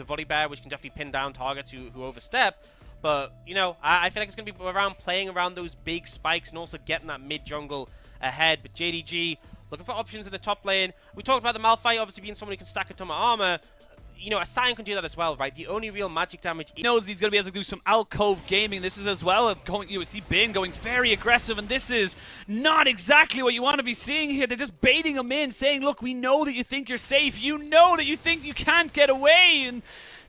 the volley bear, which can definitely pin down targets who overstep. But, you know, I feel like it's going to be around playing around those big spikes and also getting that mid-jungle ahead. But JDG looking for options in the top lane. We talked about the Malphite obviously being someone who can stack a ton of armor. You know, a Sion can do that as well, right? The only real magic damage... He knows he's going to be able to do some alcove gaming. This is as well going, you see Bin going very aggressive, and this is not exactly what you want to be seeing here. They're just baiting him in, saying, look, we know that you think you're safe. You know that you think you can't get away, and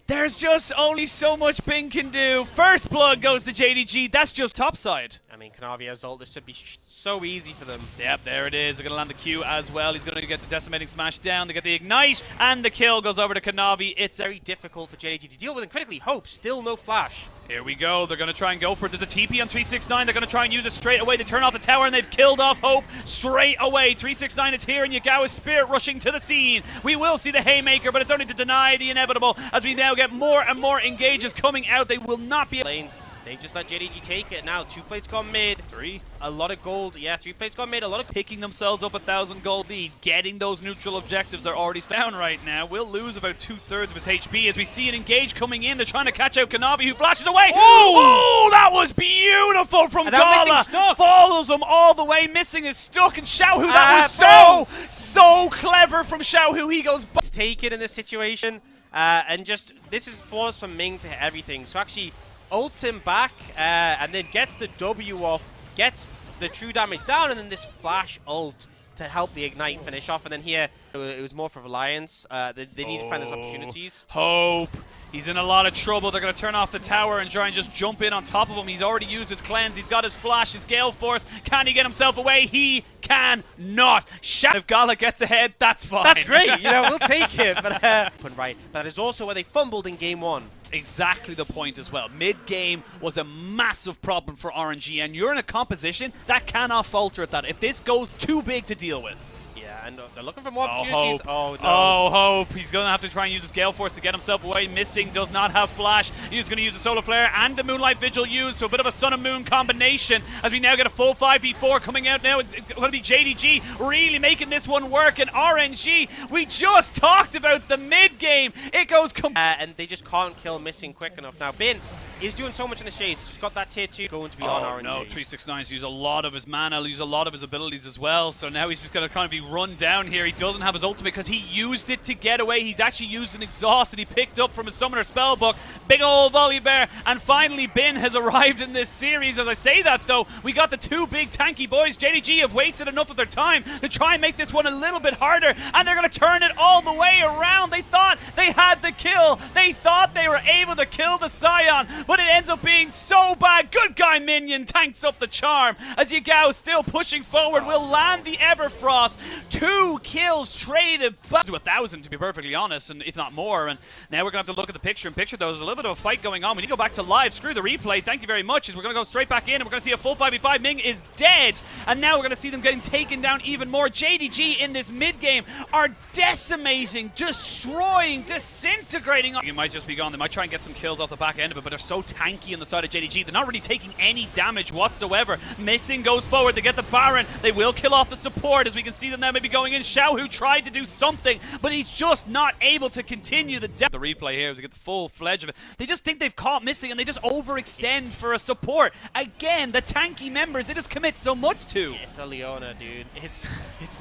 there's just only so much Bin can do. First blood goes to JDG. That's just topside. I mean, Kanavi has ult. This should be so easy for them. Yep, there it is. They're going to land the Q as well. He's going to get the decimating smash down. They get the ignite, and the kill goes over to Kanavi. It's very difficult for JDG to deal with, and critically, Hope, still no flash. Here we go. They're going to try and go for it. There's a TP on 369. They're going to try and use it straight away. They turn off the tower, and they've killed off Hope straight away. 369 is here, and Yagawa's Spirit rushing to the scene. We will see the Haymaker, but it's only to deny the inevitable as we now get more and more engages coming out. They will not be... They just let JDG take it now. 2 plates gone mid. 3. A lot of gold. Yeah, 3 plates gone mid. A lot of picking themselves up 1,000 gold lead. Getting those neutral objectives. They're already down right now. Will lose about 2/3 of his HP as we see an engage coming in. They're trying to catch out Kanavi, who flashes away. Oh, that was beautiful from Gala. Follows him all the way. Missing is stuck. And Xiaohu, that was so clever from Xiaohu. He goes... Take it in this situation. And just, this is flawless from Ming to hit everything. So actually... ults him back, and then gets the W off, gets the true damage down, and then this flash ult to help the ignite finish off. And then here, it was more for Reliance. They need to find those opportunities. Hope. He's in a lot of trouble. They're going to turn off the tower and try and just jump in on top of him. He's already used his cleanse. He's got his flash, his Gale Force. Can he get himself away? He cannot. If Gala gets ahead, that's fine. That's great. You know, we'll take it. But right. That is also where they fumbled in game 1. Exactly the point as well. Mid-game was a massive problem for RNG, and you're in a composition that cannot falter at that. If this goes too big to deal with. Yeah, and they're looking for more opportunities. Oh, no. Oh, Hope. He's going to have to try and use his Gale Force to get himself away. Missing, does not have flash. He's going to use the Solar Flare and the Moonlight Vigil used, so a bit of a Sun and Moon combination as we now get a full 5v4 coming out now. It's going to be JDG really making this one work, and RNG, we just talked about the mid-game. It goes... and they just can't kill Missing quick enough. Now, Bin is doing so much in the chase. He's got that tier 2 going to be on RNG. No, 369's used a lot of his mana, used a lot of his abilities as well, so now he's just going to kind of be run down here. He doesn't have his ultimate because he used it to get away. He's actually used an exhaust that he picked up from his Summoner Spellbook. Big old volley bear, and finally Bin has arrived in this series. As I say that though, we got the 2 big tanky boys. JDG have wasted enough of their time to try and make this one a little bit harder, and they're going to turn it all the way around. They thought they had the kill. They thought they were able to kill the Sion, but it ends up being so bad. Good guy Minion tanks up the charm as Yagao still pushing forward. Will land the Everfrost. 2 kills traded back to 1,000 to be perfectly honest, and if not more. And now we're gonna have to look at the picture in picture though. There's a little bit of a fight going on. We need to go back to live. Screw the replay. Thank you very much. As we're gonna go straight back in and we're gonna see a full 5v5. Ming is dead, and now we're gonna see them getting taken down even more. JDG in this mid game are decimating, destroying, disintegrating. It might just be gone. They might try and get some kills off the back end of it, but they're so tanky on the side of JDG. They're not really taking any damage whatsoever. Missing goes forward. They get the Baron. They will kill off the support as we can see them now maybe going in. Xiaohu tried to do something, but he's just not able to continue the depth. The replay here is to get the full fledge of it. They just think they've caught Missing and they just overextend for a support. Again, the tanky members, they just commit so much to. It's a Leona, dude. It's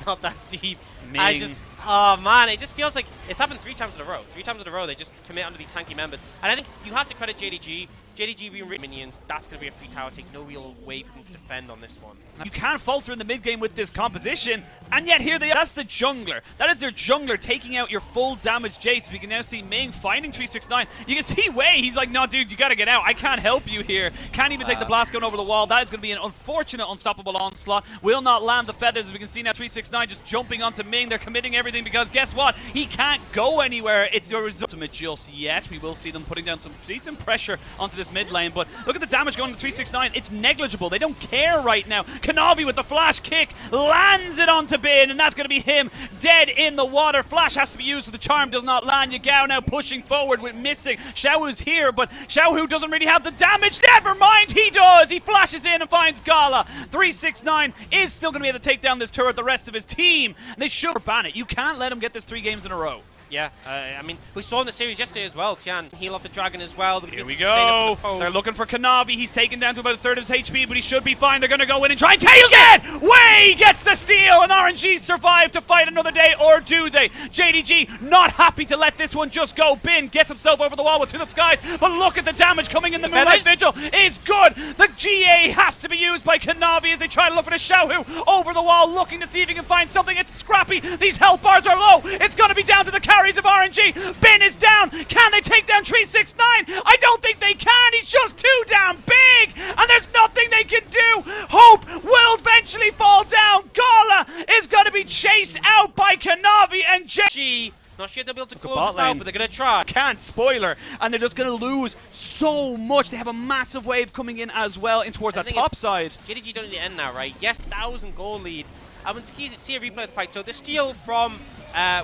not that deep. Ming. Oh man, it just feels like it's happened 3 times in a row. 3 times in a row, they just commit under these tanky members. And I think you have to credit JDG. JDG being minions, that's going to be a free tower take. No real way for them to defend on this one. You can't falter in the mid game with this composition, and yet here they are. That's the jungler. That is their jungler taking out your full damage Jace. We can now see Ming finding 369. You can see Wei. He's like, no, dude, you got to get out. I can't help you here. Can't even take the blast gun over the wall. That is going to be an unfortunate unstoppable onslaught. Will not land the feathers. As we can see now, 369 just jumping onto Ming. They're committing everything because guess what? He can't go anywhere. It's a result just yet. We will see them putting down some decent pressure onto this mid lane, but look at the damage going to 369. It's negligible. They don't care right now. Kanavi with the flash kick lands it onto Bin, and that's going to be him dead in the water. Flash has to be used so the charm does not land. Yagao now pushing forward with Missing. Xiaohu's here, but Xiaohu doesn't really have the damage. Never mind, he does. He flashes in and finds Gala. 369 is still going to be able to take down this turret, the rest of his team. They should ban it. You can't let him get this 3 games in a row. Yeah, I mean, we saw in the series yesterday as well. Tian heal off the dragon as well. Here we go. They're looking for Kanavi. He's taken down to about a third of his HP, but he should be fine. They're going to go in and try and take it! Wei gets the steal, and RNG survive to fight another day, or do they? JDG not happy to let this one just go. Bin gets himself over the wall with To the Skies, but look at the damage coming in the Moonlight Vigil. It's good. The GA has to be used by Kanavi as they try to look for the Xiaohu over the wall, looking to see if he can find something. It's scrappy. These health bars are low. It's going to be down to the carries of RNG. Bin is down. Can they take down 369? I don't think they can. He's just too damn big, and there's nothing they can do. Hope will eventually fall down. Gala is going to be chased out by Kanavi and JDG. Not sure they'll be able to close this out, but they're going to try. Can't, spoiler. And they're just going to lose so much. They have a massive wave coming in as well in towards that top side. JDG don't need to end now, right? Yes, 1,000 goal lead. I want to see a replay of the fight. So the steal from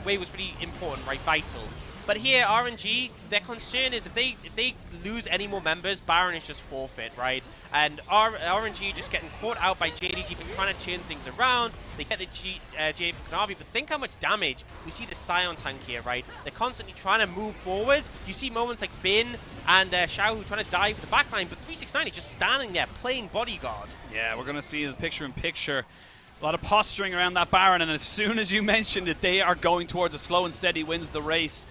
Wei was pretty important, right? Vital. But here, RNG, their concern is if they lose any more members, Baron is just forfeit, right? And RNG just getting caught out by JDG for trying to turn things around. They get the GA for Kanavi, but think how much damage we see the Scion tank here, right? They're constantly trying to move forwards. You see moments like Bin and Xiaohu trying to dive for the backline, but 369 is just standing there playing bodyguard. Yeah, we're going to see the picture-in-picture. A lot of posturing around that Baron, and as soon as you mentioned it, they are going towards a slow and steady wins the race.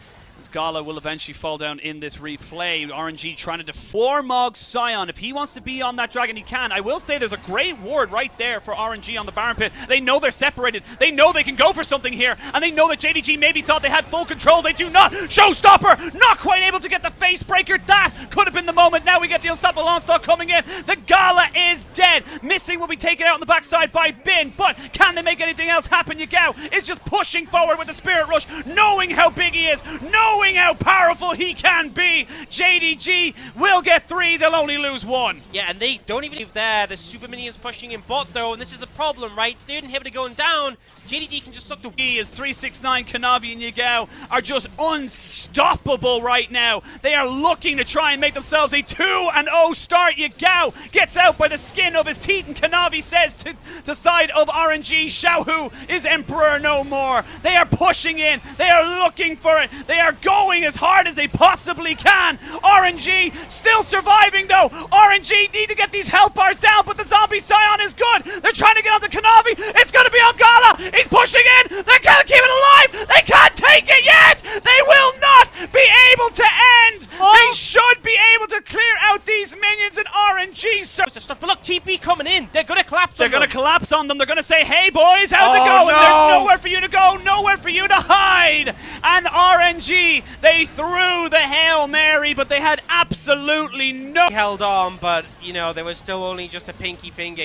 Gala will eventually fall down in this replay. RNG trying to deformog Scion. If he wants to be on that dragon, he can. I will say there's a great ward right there for RNG on the Baron pit. They know they're separated. They know they can go for something here. And they know that JDG maybe thought they had full control. They do not. Showstopper not quite able to get the face breaker. That could have been the moment. Now we get the unstoppable onslaught coming in. The Gala is dead. Missing will be taken out on the backside by Bin. But can they make anything else happen? Yagao is just pushing forward with the Spirit Rush, knowing how big he is, knowing how powerful he can be. JDG will get 3, they'll only lose 1. Yeah, and they don't even leave there. The super minions pushing in bot though, and this is the problem, right? Third inhibitor going down. JDG can just look the He is 369, Kanavi and Yagao are just unstoppable right now. They are looking to try and make themselves a 2-0 start. Yagao gets out by the skin of his teeth, and Kanavi says to the side of RNG, Xiaohu is Emperor no more. They are pushing in. They are looking for it. They are going as hard as they possibly can. RNG still surviving though. RNG need to get these health bars down, but the zombie Scion is good. They're trying to get onto Kanavi. It's going to be on Gala. He's pushing in. They can't keep it alive. They can't take it yet. They will not be able to end. They should be able to clear out these minions and RNG. But look, TP coming in. They're going to collapse on them. They're going to collapse on them. They're going to say, hey boys, how's it going? No. There's nowhere for you to go, nowhere for you to hide. And RNG, they threw the Hail Mary, but they had absolutely no... They held on, but, you know, there was still only just a pinky finger.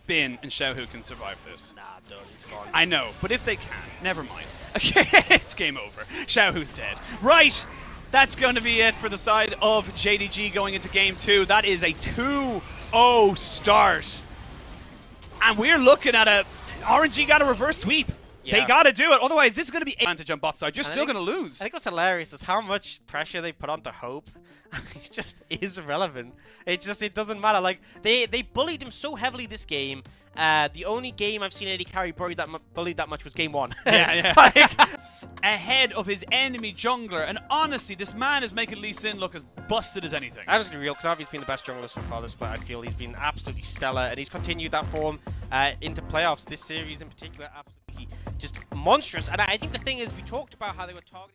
Bin and Xiaohu can survive this. Nah, dude, it's gone. I know, but if they can, never mind. Okay, it's game over. Xiaohu's dead. Right, that's going to be it for the side of JDG going into game 2. That is a 2-0 start. And we're looking at a... RNG got a reverse sweep. Yeah. They got to do it, otherwise this is going to be advantage on bot side. You're still going to lose. I think what's hilarious is how much pressure they put onto Hope. It just is irrelevant. It doesn't matter. Like they bullied him so heavily this game. The only game I've seen Eddie carry bullied that much was game 1. Yeah. Like, ahead of his enemy jungler, and honestly, this man is making Lee Sin look as busted as anything. I was going to be real. Kanavi's been the best jungler so far this split. I feel he's been absolutely stellar, and he's continued that form into playoffs. This series in particular, absolutely just monstrous. And I think the thing is, we talked about how they were targeting.